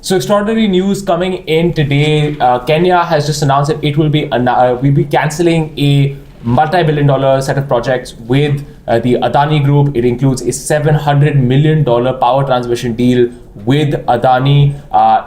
So extraordinary news coming in today. Kenya has just announced that it will be cancelling a multi-billion-dollar set of projects with the Adani Group. It includes a $700 million power transmission deal with Adani.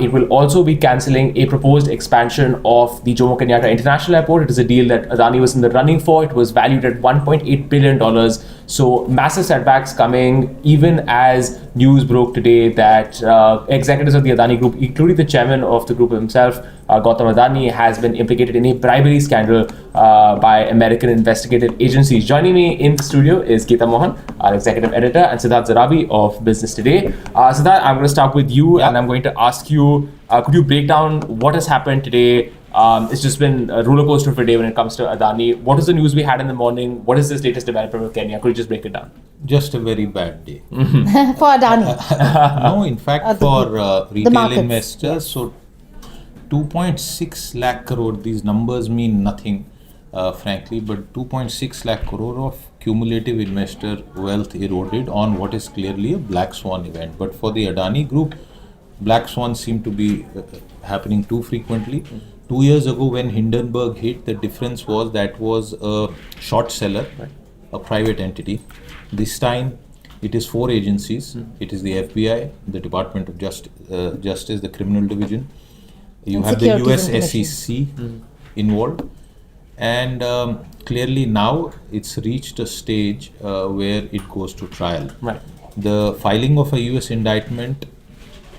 It will also be cancelling a proposed expansion of the Jomo Kenyatta International Airport. It is a deal that Adani was in the running for. It was valued at $1.8 billion. So massive setbacks coming, even as news broke today that executives of the Adani Group, including the chairman of the group himself, Gautam Adani, has been implicated in a bribery scandal by American investigative agencies. Joining me in the studio is Geeta Mohan, our executive editor, and Siddharth Zarabi of Business Today. Siddharth, I'm going to start with you, and I'm going to ask you, could you break down what has happened today? It's just been a roller coaster of a day when it comes to Adani. What is the news we had in the morning? What is this latest development with Kenya? Could you just break it down? Just a very bad day. For Adani. No, in fact, for retail investors. So 2.6 lakh crore, these numbers mean nothing, frankly, but 2.6 lakh crore of cumulative investor wealth eroded on what is clearly a black swan event. But for the Adani Group, black swans seem to be happening too frequently. 2 years ago, when Hindenburg hit, the difference was that was a short seller, a private entity. This time, it is 4 agencies. It is the FBI, the Department of Justice, the Criminal Division. You have the US SEC involved. And clearly now, it's reached a stage where it goes to trial. Right. The filing of a US indictment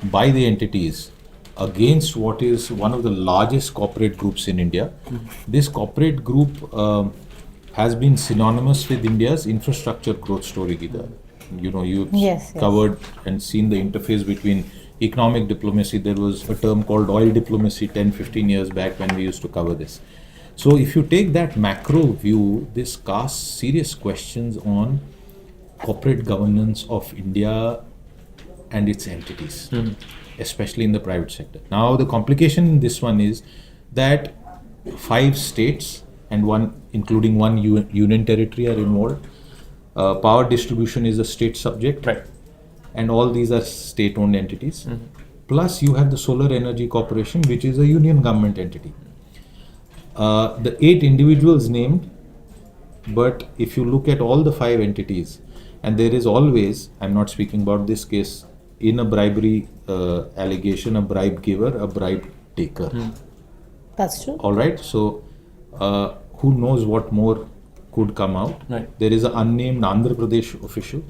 by the entities against what is one of the largest corporate groups in India. This corporate group has been synonymous with India's infrastructure growth story, Geeta. You know, you've covered and seen the interface between economic diplomacy. There was a term called oil diplomacy 10-15 years back when we used to cover this. So if you take that macro view, this casts serious questions on corporate governance of India and its entities, especially in the private sector. Now, the complication in this one is that 5 states and one, including one union territory, are involved. Power distribution is a state subject, right, and all these are state-owned entities. Plus, you have the Solar Energy Corporation, which is a union government entity. The 8 individuals named, but if you look at all the 5 entities, and there is always, I'm not speaking about this case, in a bribery allegation, a bribe giver, a bribe taker. That's true. All right. So, who knows what more could come out? Right. There is an unnamed Andhra Pradesh official.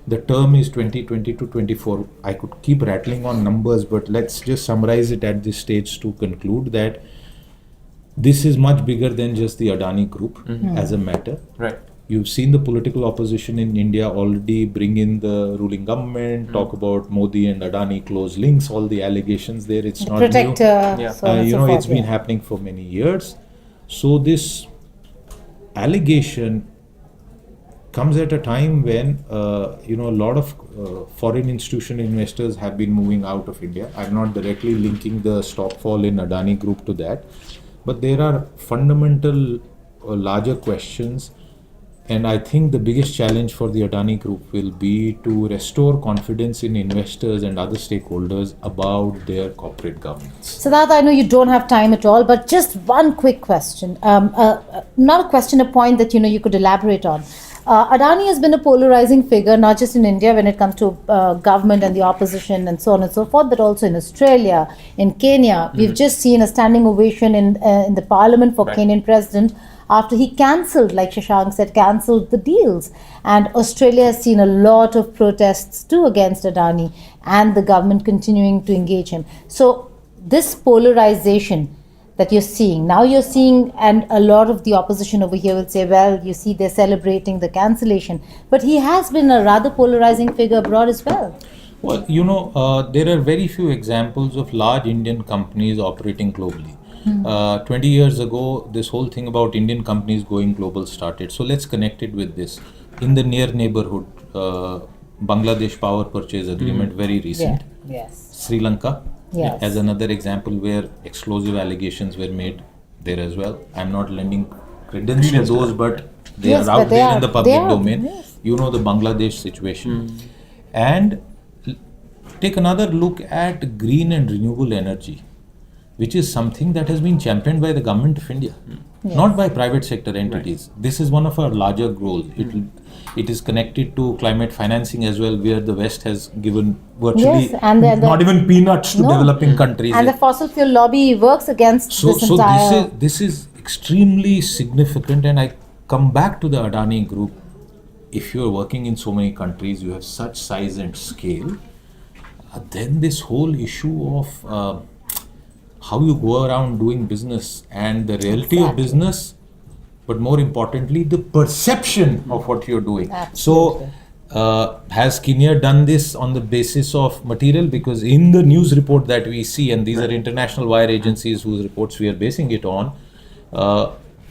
The term is 2020 to 24. I could keep rattling on numbers, but let's just summarize it at this stage to conclude that this is much bigger than just the Adani Group as a matter. Right. You've seen the political opposition in India already bring in the ruling government, talk about Modi and Adani close links, all the allegations there. It's not Protector, new. so on and so forth, It's been happening for many years. So this allegation comes at a time when a lot of foreign institutional investors have been moving out of India. I'm not directly linking the stock fall in Adani Group to that, but there are fundamental larger questions. And I think the biggest challenge for the Adani Group will be to restore confidence in investors and other stakeholders about their corporate governance. Siddharth, I know you don't have time at all, but just one quick question. Not a question, a point that you could elaborate on. Adani has been a polarizing figure, not just in India when it comes to government and the opposition and so on and so forth, but also in Australia, in Kenya. We've just seen a standing ovation in the parliament for Kenyan President after he cancelled, like Shashank said, cancelled the deals. And Australia has seen a lot of protests too against Adani and the government continuing to engage him. So this polarization that you're seeing, now you're seeing, and a lot of the opposition over here will say, well, you see, they're celebrating the cancellation. But he has been a rather polarizing figure abroad as well. Well, there are very few examples of large Indian companies operating globally. 20 years ago, this whole thing about Indian companies going global started. So let's connect it with this. In the near neighborhood, Bangladesh Power Purchase Agreement, very recent. Yes. Sri Lanka, Yes. as another example where explosive allegations were made there as well. I'm not lending credence to those, but they are out there in the public domain. Yes. You know the Bangladesh situation. And take another look at green and renewable energy, which is something that has been championed by the government of India, not by private sector entities. Right. This is one of our larger goals. It is connected to climate financing as well, where the West has given virtually Yes, and not even peanuts to developing countries. And the fossil fuel lobby works against this entire... This is extremely significant, and I come back to the Adani Group. If you are working in so many countries, you have such size and scale, then this whole issue of how you go around doing business and the reality of business, but more importantly, the perception of what you're doing. Absolutely. So, has Kenya done this on the basis of material? Because in the news report that we see, and these are international wire agencies whose reports we are basing it on,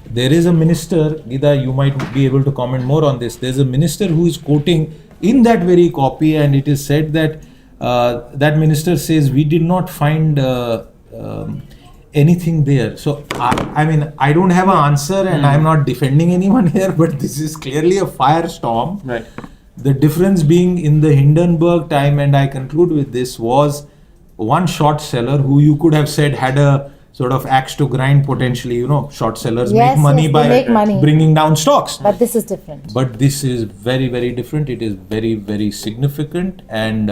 there is a minister, Gita, you might be able to comment more on this. There's a minister who is quoting in that very copy, and it is said that that minister says, we did not find anything there. So, I mean, I don't have an answer, and I'm not defending anyone here, but this is clearly a firestorm. Right. The difference being in the Hindenburg time, and I conclude with this, was one short seller who you could have said had a sort of axe to grind potentially. You know, short sellers Yes, make money yes, by they make money. bringing down stocks. But this is different. But this is very, very different. It is very, very significant, and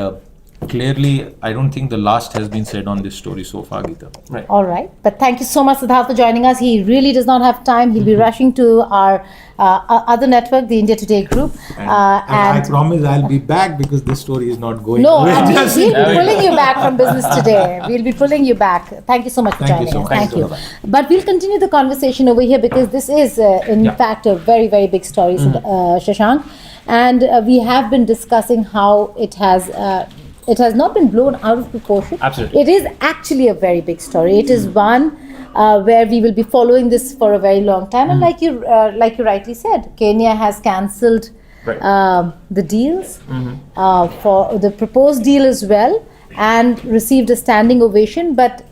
clearly, I don't think the last has been said on this story so far, Gita. Right. All right. But thank you so much, Siddharth, for joining us. He really does not have time. He'll be rushing to our other network, the India Today Group. And I promise I'll be back because this story is not going No, away. and we'll be pulling you back from Business Today. We'll be pulling you back. Thank you so much for Thank you joining so us. much. Thank you. Thank But we'll continue the conversation over here because this is, in fact, a very, very big story, Shashank. And we have been discussing how it has not been blown out of proportion. Absolutely. It is actually a very big story. It is one where we will be following this for a very long time. And like you rightly said, Kenya has cancelled the deals for the proposed deal as well, and received a standing ovation. But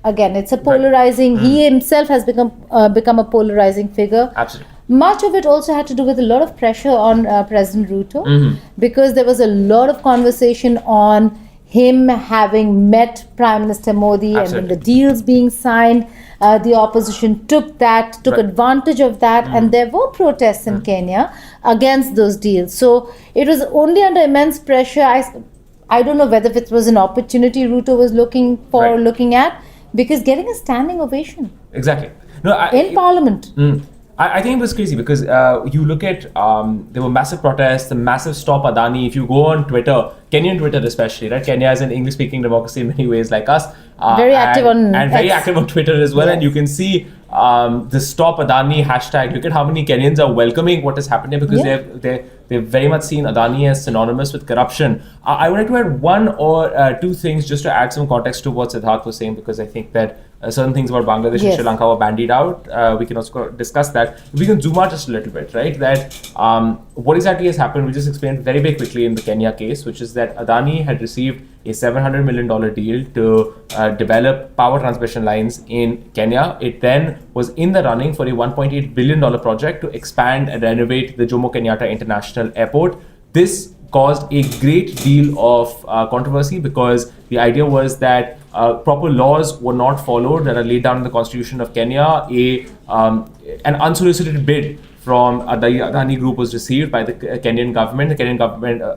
again, it's a polarizing. He himself has become a polarizing figure. Absolutely. Much of it also had to do with a lot of pressure on President Ruto, because there was a lot of conversation on him having met Prime Minister Modi. Absolutely. And when the deals being signed, the opposition took advantage of that, and there were protests in Kenya against those deals. So it was only under immense pressure. I don't know whether it was an opportunity Ruto was looking at, because getting a standing ovation Exactly. No, in Parliament. I think it was crazy because you look at, there were massive protests, the massive Stop Adani. If you go on Twitter, Kenyan Twitter especially, right? Kenya is an English-speaking democracy in many ways like us. Very active on and very X. active on Twitter as well. Yes. And you can see the Stop Adani hashtag. Look at how many Kenyans are welcoming what is happening, because they've very much seen Adani as synonymous with corruption. I would like to add one or two things just to add some context to what Siddharth was saying, because I think that certain things about Bangladesh and Sri Lanka were bandied out. We can also discuss that. If we can zoom out just a little bit, right? That what exactly has happened, we just explained very, very quickly in the Kenya case, which is that Adani had received a $700 million deal to develop power transmission lines in Kenya. It then was in the running for a $1.8 billion project to expand and renovate the Jomo Kenyatta International Airport. This caused a great deal of controversy, because the idea was that proper laws were not followed that are laid down in the Constitution of Kenya. An unsolicited bid from the Adani Group was received by the Kenyan government.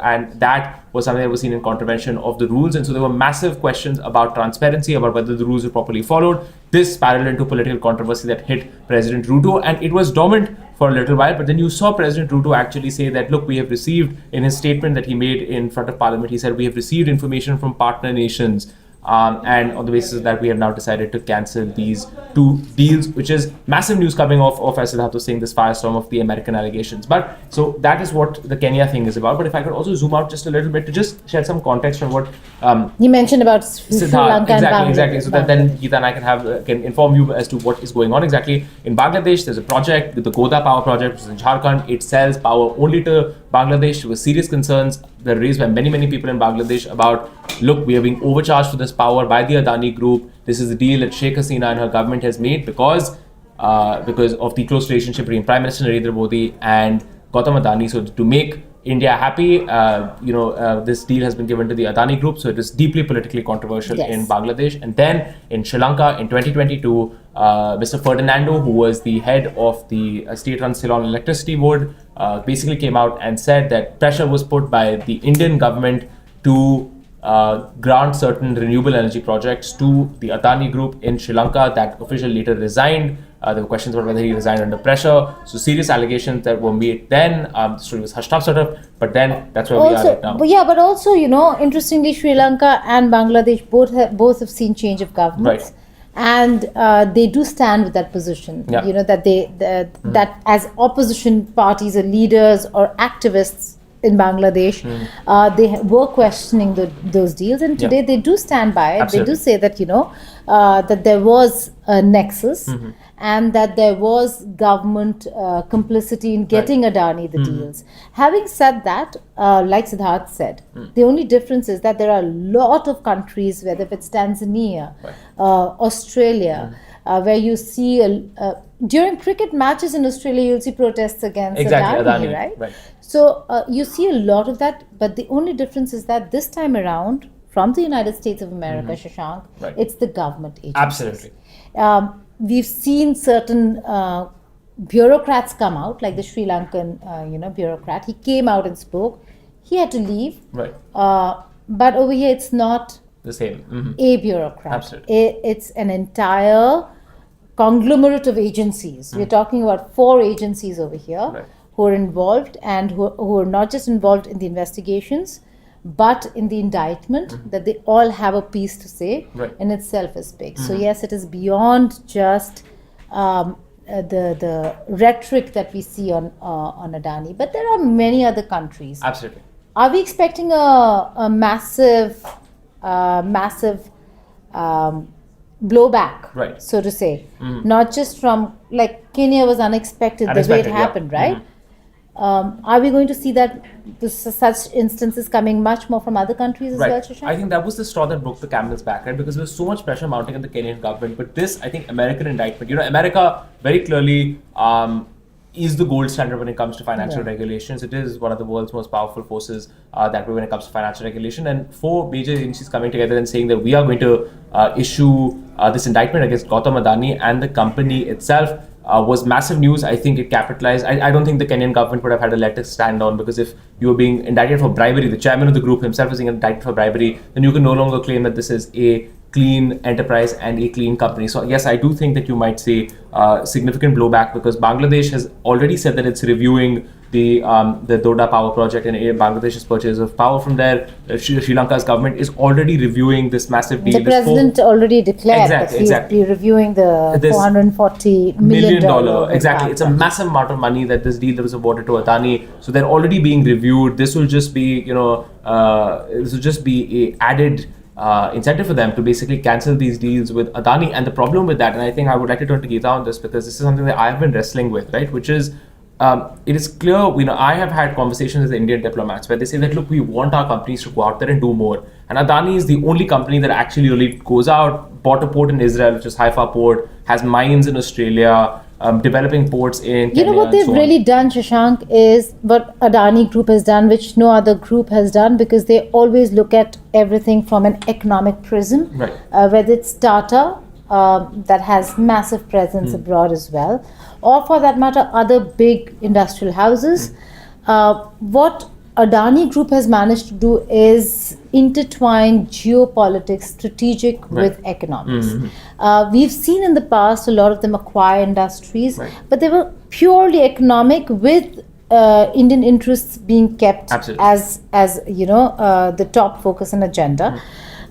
And that was something that was seen in contravention of the rules. And so there were massive questions about transparency, about whether the rules were properly followed. This spiraled into political controversy that hit President Ruto, and it was dormant for a little while. But then you saw President Ruto actually say that, look, we have received, in his statement that he made in front of Parliament, he said, we have received information from partner nations. And on the basis of that, we have now decided to cancel these two deals, which is massive news coming off of, as Siddharth was saying, this firestorm of the American allegations. But so that is what the Kenya thing is about. But if I could also zoom out just a little bit to just shed some context on what You mentioned about Sri Lanka and Bangladesh. Exactly. So that then Geeta and I can inform you as to what is going on exactly. In Bangladesh, there's a project, the Goda Power Project, which is in Jharkhand. It sells power only to Bangladesh. There were serious concerns that were raised by many, many people in Bangladesh about, look, we are being overcharged for this power by the Adani Group. This is the deal that Sheikh Hasina and her government has made because of the close relationship between Prime Minister Narendra Modi and Gautam Adani. So to make India happy. This deal has been given to the Adani Group, so it is deeply politically controversial Yes. in Bangladesh. And then in Sri Lanka in 2022, Mr. Ferdinando, who was the head of the state-run Ceylon Electricity Board, basically came out and said that pressure was put by the Indian government to grant certain renewable energy projects to the Adani Group in Sri Lanka. That official later resigned. There were questions about whether he resigned under pressure. So serious allegations that were made then. The story was hushed up sort of, but then that's where we are right now. But also, interestingly, Sri Lanka and Bangladesh both have seen change of governments. Right. And they do stand with that position, Yeah. that as opposition parties or leaders or activists in Bangladesh, they were questioning those deals, and today they do stand by it. Absolutely. They do say that that there was a nexus and that there was government complicity in getting Adani the deals. Having said that, like Siddharth said, the only difference is that there are a lot of countries, whether it's Tanzania, Australia, where you see during cricket matches in Australia, you'll see protests against Adani, right? So you see a lot of that, but the only difference is that this time around, from the United States of America, Shashank, it's the government agencies. Absolutely. We've seen certain bureaucrats come out, like the Sri Lankan, bureaucrat. He came out and spoke. He had to leave. Right. But over here, it's not The same. a bureaucrat. Absolutely. It's an entire conglomerate of agencies. We're talking about 4 agencies over here who are involved, and who are not just involved in the investigations, but in the indictment, that they all have a piece to say in itself is big. So yes, it is beyond just the rhetoric that we see on Adani, but there are many other countries. Absolutely. Are we expecting a massive blowback, so to say, not just from, like, Kenya was unexpected the way it happened, right? Are we going to see that such instances coming much more from other countries as well, Shashank? I think that was the straw that broke the camel's back, right? Because there was so much pressure mounting on the Kenyan government. But this, I think, American indictment, America very clearly is the gold standard when it comes to financial regulations. It is one of the world's most powerful forces that way when it comes to financial regulation. And 4 major agencies coming together and saying that we are going to issue this indictment against Gautam Adani and the company itself was massive news. I think it capitalized. I don't think the Kenyan government would have had a leg to stand on, because if you were being indicted for bribery, the chairman of the group himself is being indicted for bribery, then you can no longer claim that this is a clean enterprise and a clean company. So yes, I do think that you might see significant blowback, because Bangladesh has already said that it's reviewing the Doda power project and Bangladesh's purchase of power from there. Sri Lanka's government is already reviewing this massive deal. The president already declared that he'll be reviewing the $440 million. Exactly. It's a massive amount of money that this deal that was awarded to Adani. So they're already being reviewed. This will just be, a added incentive for them to basically cancel these deals with Adani. And the problem with that, and I think I would like to turn to Geeta on this, because this is something that I have been wrestling with, right? Which is, it is clear, I have had conversations with Indian diplomats where they say that, look, we want our companies to go out there and do more. And Adani is the only company that actually really goes out, bought a port in Israel, which is Haifa port, has mines in Australia, developing ports in Kenya. What they've really done, Shashank, is what Adani Group has done, which no other group has done, because they always look at everything from an economic prism, whether it's Tata, that has massive presence abroad as well, or for that matter, other big industrial houses. What Adani Group has managed to do is intertwine geopolitics, strategic with economics. We've seen in the past a lot of them acquire industries, but they were purely economic, with Indian interests being kept as the top focus and agenda.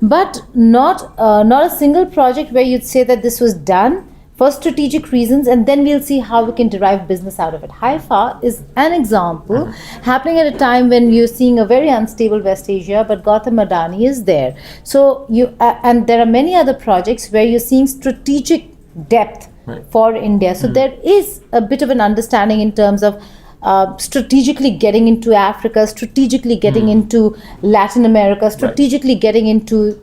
But not a single project where you'd say that this was done for strategic reasons, and then we'll see how we can derive business out of it. Haifa is an example happening at a time when you're seeing a very unstable West Asia, but Gautam Adani is there. So and there are many other projects where you're seeing strategic depth for India. So there is a bit of an understanding in terms of strategically getting into Africa, strategically getting into Latin America, strategically getting into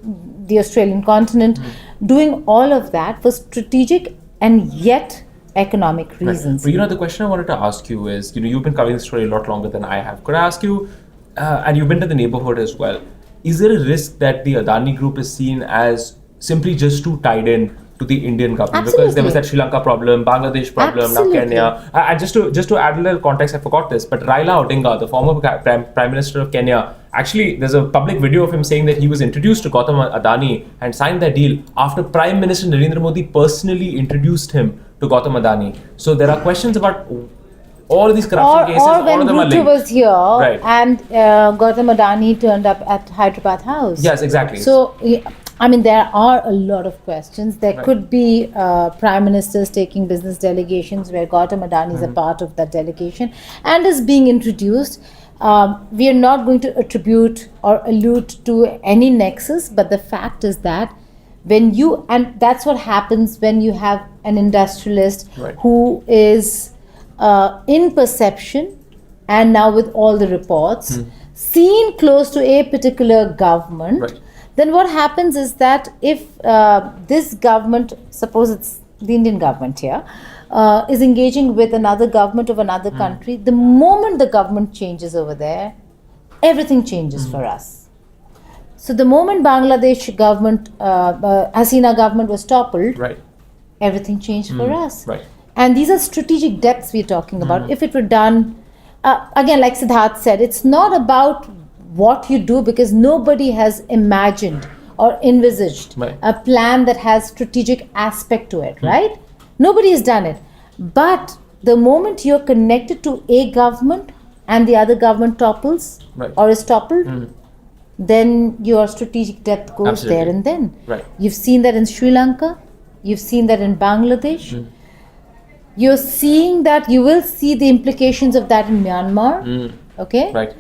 the Australian continent. Doing all of that was strategic, and yet economic reasons. But the question I wanted to ask you is, you've been covering this story a lot longer than I have. Could I ask you, and you've been to the neighborhood as well, is there a risk that the Adani Group is seen as simply just too tied in to the Indian government? Absolutely. Because there was that Sri Lanka problem, Bangladesh problem, Absolutely. now Kenya. And just to add a little context, I forgot this, but Raila Odinga, the former Prime Minister of Kenya, actually there's a public video of him saying that he was introduced to Gautam Adani and signed that deal after Prime Minister Narendra Modi personally introduced him to Gautam Adani. So there are questions about all of these corruption cases, or when all of them are Ruto linked. was here Right. and Gautam Adani turned up at Hyderabad House. Yes, exactly. So, I mean, there are a lot of questions. There Right. could be prime ministers taking business delegations where Gautam Adani is a part of that delegation and is being introduced. We are not going to attribute or allude to any nexus, but the fact is that and that's what happens when you have an industrialist Right. who is in perception and now with all the reports seen close to a particular government. Right. Then what happens is that if this government, suppose it's the Indian government here, is engaging with another government of another country, the moment the government changes over there, everything changes for us. So the moment Bangladesh government, Hasina government was toppled, Right. everything changed for us. Right. And these are strategic depths we're talking about. If it were done, again, like Siddharth said, it's not about what you do, because nobody has imagined or envisaged Right. a plan that has strategic aspect to it, right? Nobody has done it. But the moment you're connected to a government and the other government topples Right. or is toppled, then your strategic depth goes Absolutely. there and then. Right. You've seen that in Sri Lanka, you've seen that in Bangladesh. You're seeing that, you will see the implications of that in Myanmar, okay? Right.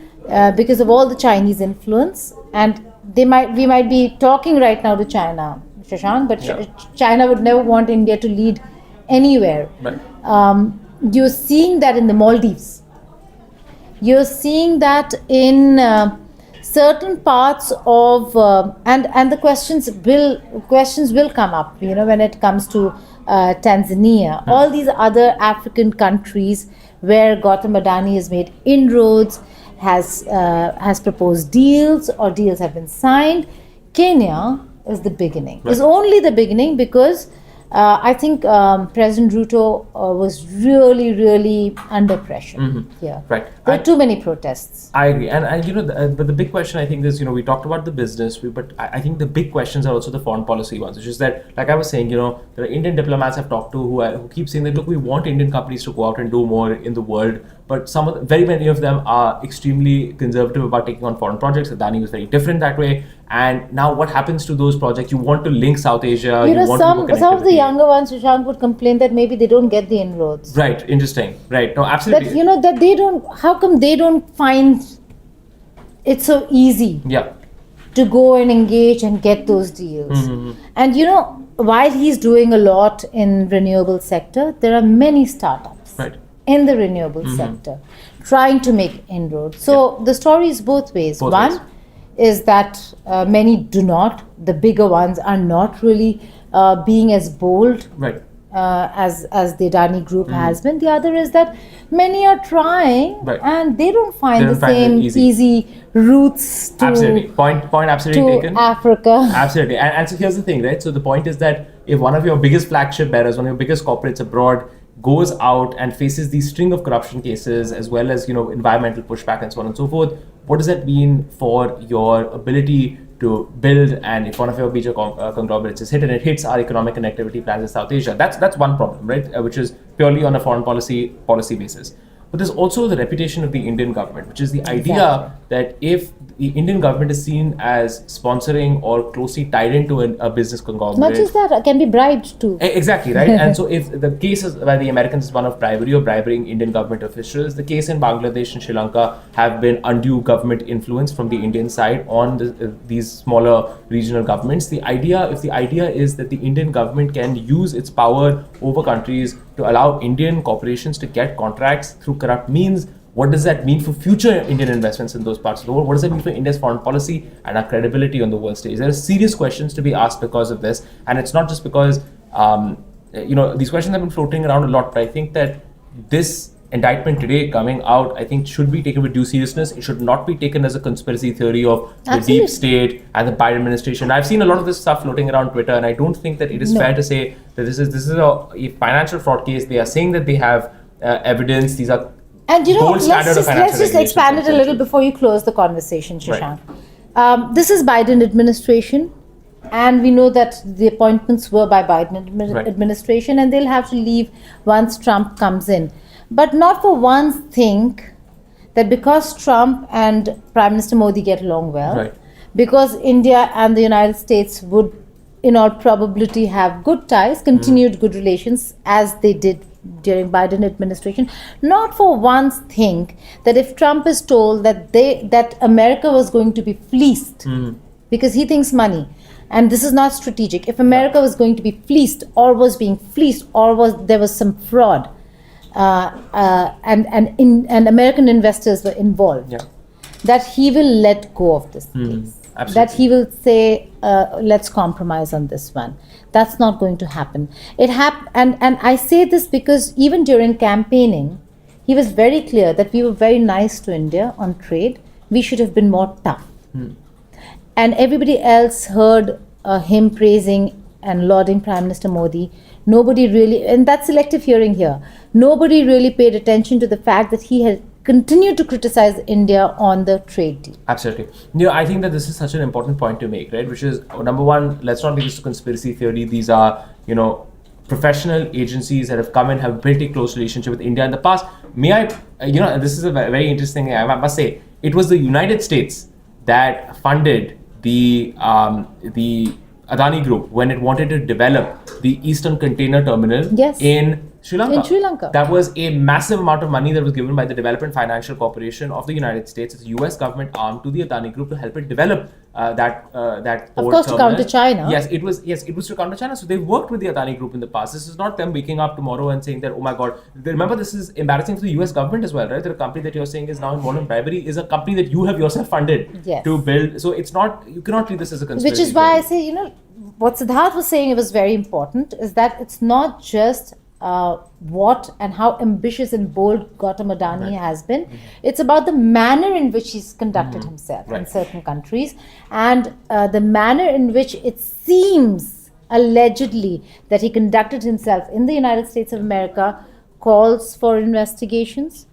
Because of all the Chinese influence, and we might be talking right now to China, Shashank, but Yeah. China would never want India to lead anywhere. Right. You're seeing that in the Maldives. You're seeing that in certain parts of and the questions will come up. When it comes to Tanzania, all these other African countries where Gautam Adani has made inroads, has proposed deals, or deals have been signed. Kenya is the beginning. Right. Is only the beginning, because I think President Ruto was really under pressure here. Right. There are too many protests. I agree, and but the big question I think is, we talked about the business, but I think the big questions are also the foreign policy ones, which is that, like I was saying, there are Indian diplomats I've talked to who keep saying that, look, we want Indian companies to go out and do more in the world, but very many of them are extremely conservative about taking on foreign projects. Adani was very different that way, and now what happens to those projects? You want to link South Asia, you want some to of the younger ones, Shashank, would complain that maybe they don't get the inroads. Right, interesting. Right, no, absolutely. That that they don't. How come they don't find it so easy Yeah. to go and engage and get those deals? And while he's doing a lot in renewable sector, there are many startups Right. in the renewable sector trying to make inroads. So the story is both ways. Both One ways. is that many do not. The bigger ones are not really being as bold Right. as the Adani Group has been. The other is that many are trying, Right. and they don't find They don't the find it same easy. routes to Absolutely. Point absolutely to taken. Africa. Absolutely. And so here's the thing, right? So the point is that if one of your biggest flagship bearers, one of your biggest corporates abroad goes out and faces these string of corruption cases, as well as, environmental pushback and so on and so forth, what does that mean for your ability to build? And if one of your major conglomerates is hit and it hits our economic connectivity plans in South Asia, that's one problem, right? Which is purely on a foreign policy basis. But there's also the reputation of the Indian government, which is the idea that if the Indian government is seen as sponsoring or closely tied into a business conglomerate. Not just that, can be bribed too. Exactly, right? And so if the case is by the Americans is one of bribery or bribing Indian government officials, the case in Bangladesh and Sri Lanka have been undue government influence from the Indian side on these smaller regional governments. If the idea is that the Indian government can use its power over countries to allow Indian corporations to get contracts through corrupt means, what does that mean for future Indian investments in those parts of the world? What does that mean for India's foreign policy and our credibility on the world stage? There are serious questions to be asked because of this. And it's not just because these questions have been floating around a lot, but I think that this indictment today coming out, I think should be taken with due seriousness. It should not be taken as a conspiracy theory of the Absolutely. deep state and the Biden administration. I've seen a lot of this stuff floating around Twitter, and I don't think that it is fair to say that this is a financial fraud case. They are saying that they have evidence. These are And gold standard of financial let's just regulations, expand it a little essentially. before you close the conversation, Right. Shashank. This is Biden administration, and we know that the appointments were by Biden Right. administration, and they'll have to leave once Trump comes in. But not for once think that because Trump and Prime Minister Modi get along well, Right. because India and the United States would, in all probability, have good ties, continued good relations as they did during Biden administration. Not for once think that if Trump is told that America was going to be fleeced because he thinks money, and this is not strategic. If America was going to be fleeced or was being fleeced or there was some fraud, and American investors were involved, that he will let go of this case. Absolutely. That he will say, let's compromise on this one. That's not going to happen. And I say this because even during campaigning, he was very clear that we were very nice to India on trade. We should have been more tough. And everybody else heard him praising and lauding Prime Minister Modi. Nobody really, and that's selective hearing here, nobody really paid attention to the fact that he had continued to criticize India on the trade deal. Absolutely. I think that this is such an important point to make, right? Which is, number one, let's not make this a conspiracy theory. These are, professional agencies that have come and have built a close relationship with India in the past. May I, this is a very interesting thing. I must say, it was the United States that funded the Adani Group when it wanted to develop the Eastern Container Terminal Yes. in Sri Lanka. In Sri Lanka. That was a massive amount of money that was given by the Development Financial Corporation of the United States. It's a US government arm to the Adani Group to help it develop that port Of course, to terminal. counter China. Yes, it was to counter China. So they worked with the Adani Group in the past. This is not them waking up tomorrow and saying that, oh my God. Remember, this is embarrassing for the US government as well, right? That a company that you're saying is now involved in bribery is a company that you have yourself funded Yes. to build. So it's not, you cannot treat this as a conspiracy. Which is why I theory. say, what Siddharth was saying, it was very important, is that it's not just what and how ambitious and bold Gautam Adani has been. It's about the manner in which he's conducted himself in certain countries, and the manner in which it seems allegedly that he conducted himself in the United States of America calls for investigations,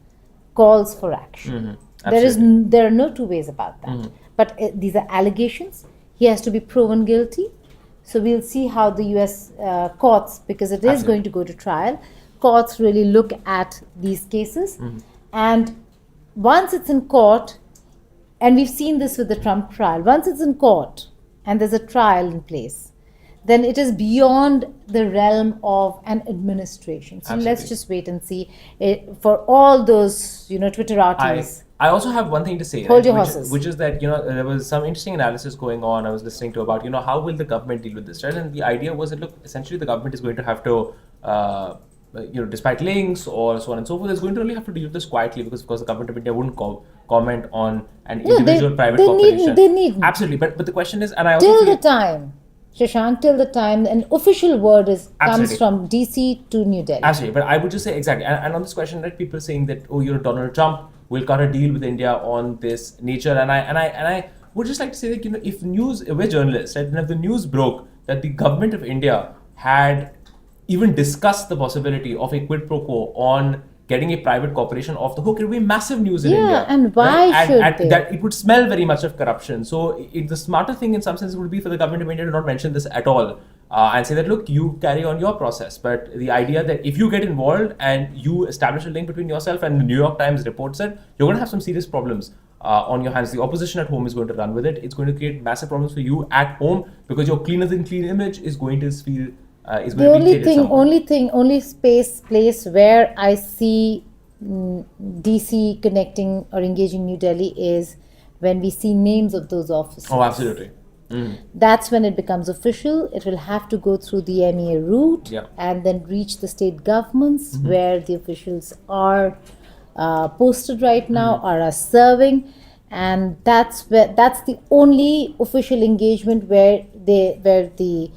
calls for action. There are no two ways about that. But these are allegations. He has to be proven guilty. So we'll see how the US courts, because it is going to go to trial, courts really look at these cases. And once it's in court, and we've seen this with the Trump trial, once it's in court and there's a trial in place, then it is beyond the realm of an administration. So let's just wait and see for all those, Twitterati's. I also have one thing to say, Hold your which, horses. which is that there was some interesting analysis going on. I was listening to about how will the government deal with this, right? And the idea was that look, essentially the government is going to have to, despite links or so on and so forth, is going to really have to deal with this quietly because of course the government of India wouldn't comment on an individual private corporation. They need Absolutely, but the question is, and I also till feel, the time, Shashank, till the time an official word comes Absolutely. from DC to New Delhi. Absolutely, but I would just say exactly, and on this question, right, people saying that Donald Trump will cut a deal with India on this nature, and I would just like to say that if we're journalists, right, and if the news broke that the government of India had even discussed the possibility of a quid pro quo on getting a private corporation off the hook, it would be massive news in India. And why should they? That it would smell very much of corruption. So the smarter thing in some sense would be for the government of India to not mention this at all and say that, look, you carry on your process. But the idea that if you get involved and you establish a link between yourself and the New York Times reports it, you're going to have some serious problems on your hands. The opposition at home is going to run with it. It's going to create massive problems for you at home because your cleaner than clean image is going to feel only place where I see DC connecting or engaging New Delhi is when we see names of those officers. Oh, absolutely. That's when it becomes official. It will have to go through the MEA route and then reach the state governments where the officials are posted right now or are serving. And that's the only official engagement where the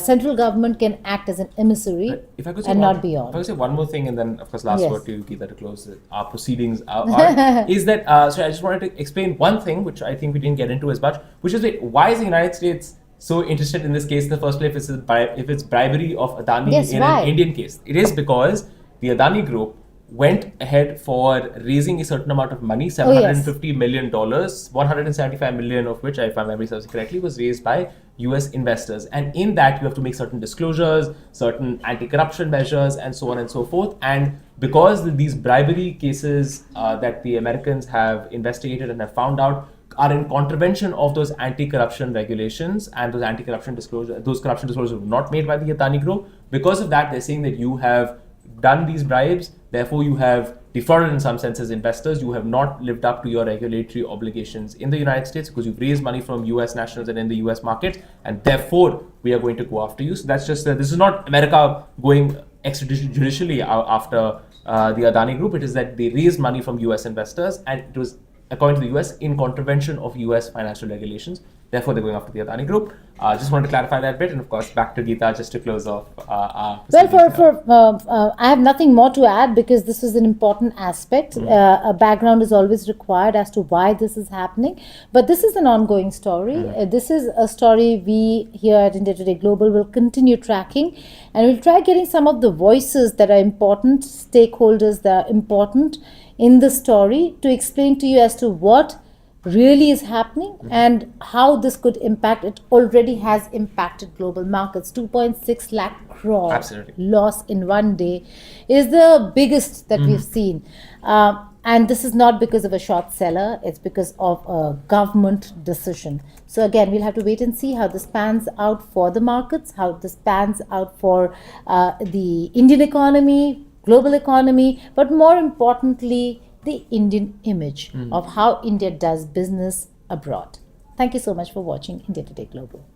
central government can act as an emissary If I could say and one, not beyond. If I could say one more thing, and then of course last Yes. word to you, Geeta, to close our proceedings is that so I just wanted to explain one thing which I think we didn't get into as much, which is that why is the United States so interested in this case in the first place if it's bribery of Adani Yes, in why? an Indian case? It is because the Adani Group went ahead for raising a certain amount of money, $750 million, $175 million of which, if my memory serves correctly, was raised by US investors. And in that, you have to make certain disclosures, certain anti-corruption measures, and so on and so forth. And because these bribery cases that the Americans have investigated and have found out are in contravention of those anti-corruption regulations and those anti-corruption disclosures, those corruption disclosures were not made by the Adani Group. Because of that, they're saying that you have done these bribes, therefore you have defrauded in some sense as investors, you have not lived up to your regulatory obligations in the United States because you've raised money from US nationals and in the US market, and therefore we are going to go after you. So that's just, this is not America going extrajudicially after the Adani Group, it is that they raised money from US investors and it was, according to the US, in contravention of US financial regulations. Therefore, they're going after the Adani Group. Just wanted to clarify that bit, and of course, back to Geeta just to close off our Well, I have nothing more to add because this is an important aspect. A background is always required as to why this is happening. But this is an ongoing story. This is a story we here at India Today Global will continue tracking, and we'll try getting some of the voices that are important, stakeholders that are important in the story to explain to you as to what really is happening and how this could impact. It already has impacted global markets. 2.6 lakh crore Absolutely. loss in one day is the biggest that we've seen. And this is not because of a short seller, it's because of a government decision. So again, we'll have to wait and see how this pans out for the markets, how this pans out for the Indian economy, global economy, but more importantly, the Indian image of how India does business abroad. Thank you so much for watching India Today Global.